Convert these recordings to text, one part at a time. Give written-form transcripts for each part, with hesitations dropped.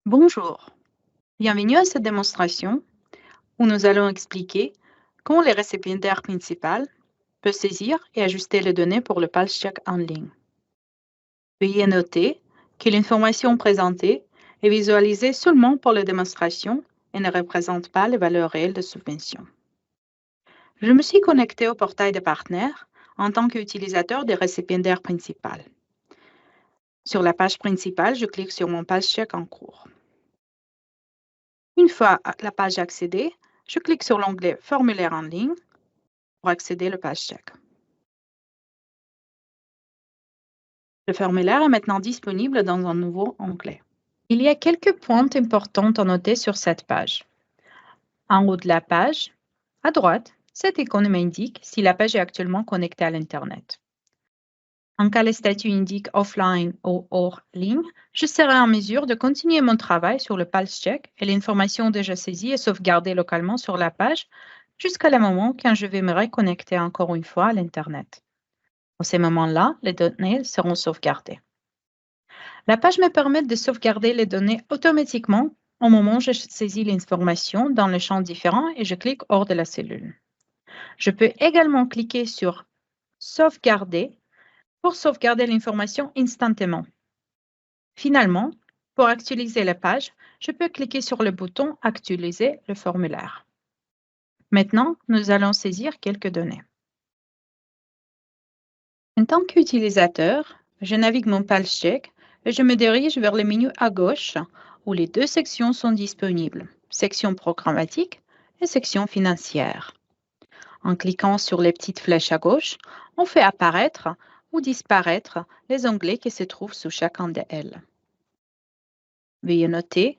Bonjour, bienvenue à cette démonstration où nous allons expliquer comment le récipiendaire principal peut saisir et ajuster les données pour le pulse check en ligne. Veuillez noter que l'information présentée est visualisée seulement pour la démonstration et ne représente pas les valeurs réelles de subvention. Je me suis connecté au portail des partenaires en tant qu'utilisateur du récipiendaire principal. Sur la page principale, je clique sur mon pulse check en cours. Une fois à la page accédée, je clique sur l'onglet Formulaire en ligne pour accéder au page check. Le formulaire est maintenant disponible dans un nouveau onglet. Il y a quelques points importants à noter sur cette page. En haut de la page, à droite, cette icône m'indique si la page est actuellement connectée à l'Internet. En cas le statut indique offline ou hors ligne, je serai en mesure de continuer mon travail sur le pulse check et l'information déjà saisie est sauvegardée localement sur la page jusqu'à le moment quand je vais me reconnecter encore une fois à l'Internet. À ce moment-là, les données seront sauvegardées. La page me permet de sauvegarder les données automatiquement au moment où je saisis l'information dans les champs différents et je clique hors de la cellule. Je peux également cliquer sur Sauvegarder pour sauvegarder l'information instantanément. Finalement, pour actualiser la page, je peux cliquer sur le bouton Actualiser le formulaire. Maintenant, nous allons saisir quelques données. En tant qu'utilisateur, je navigue mon pulse check et je me dirige vers le menu à gauche où les deux sections sont disponibles, section programmatique et section financière. En cliquant sur les petites flèches à gauche, on fait apparaître ou disparaître les onglets qui se trouvent sous chacun d'elles. Veuillez noter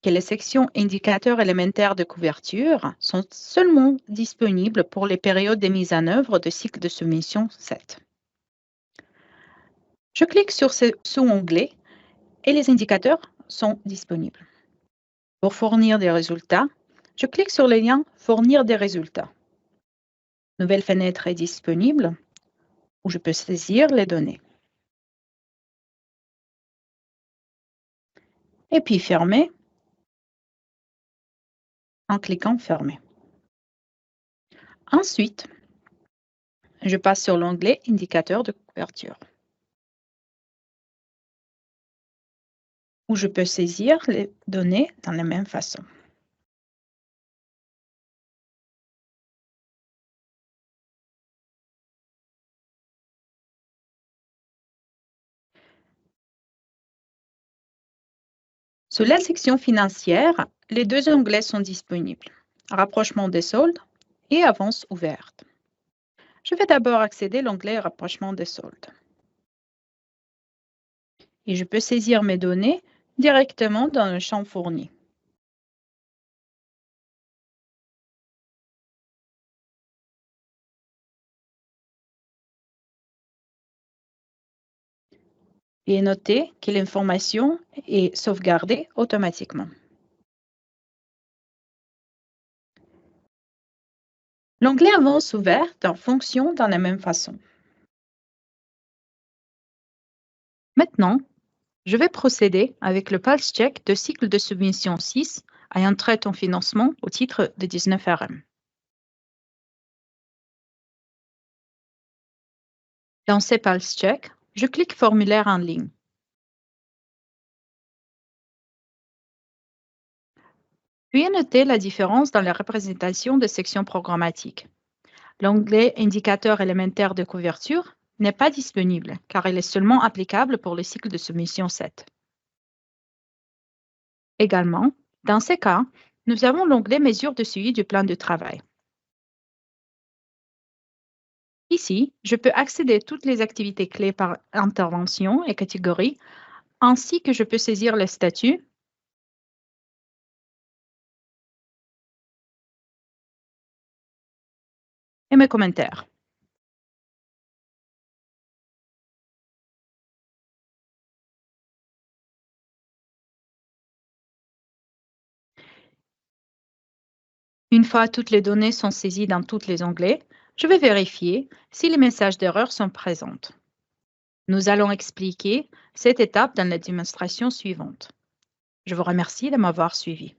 que les sections indicateurs élémentaires de couverture sont seulement disponibles pour les périodes de mise en œuvre de cycle de soumission 7. Je clique sur ce sous-onglet et les indicateurs sont disponibles. Pour fournir des résultats, je clique sur le lien Fournir des résultats. Nouvelle fenêtre est disponible où je peux saisir les données. Et puis fermer en cliquant Fermer. Ensuite, je passe sur l'onglet Indicateurs de couverture où je peux saisir les données dans la même façon. Sous la section financière, les deux onglets sont disponibles. Rapprochement des soldes et avance ouverte. Je vais d'abord accéder à l'onglet Rapprochement des soldes. Et je peux saisir mes données directement dans le champ fourni. Et notez que l'information est sauvegardée automatiquement. L'onglet Avance ouverte fonctionne de la même façon. Maintenant, je vais procéder avec le pulse check de cycle de submission 6 à un trait en financement au titre de 19 RM. Dans ce pulse check, je clique Formulaire en ligne. Veuillez noter la différence dans la représentation des sections programmatiques. L'onglet Indicateur élémentaire de couverture n'est pas disponible car il est seulement applicable pour le cycle de submission 7. Également, dans ce cas, nous avons l'onglet Mesures de suivi du plan de travail. Ici, je peux accéder à toutes les activités clés par intervention et catégorie, ainsi que je peux saisir les statuts et mes commentaires. Une fois toutes les données sont saisies dans tous les onglets, je vais vérifier si les messages d'erreur sont présents. Nous allons expliquer cette étape dans la démonstration suivante. Je vous remercie de m'avoir suivi.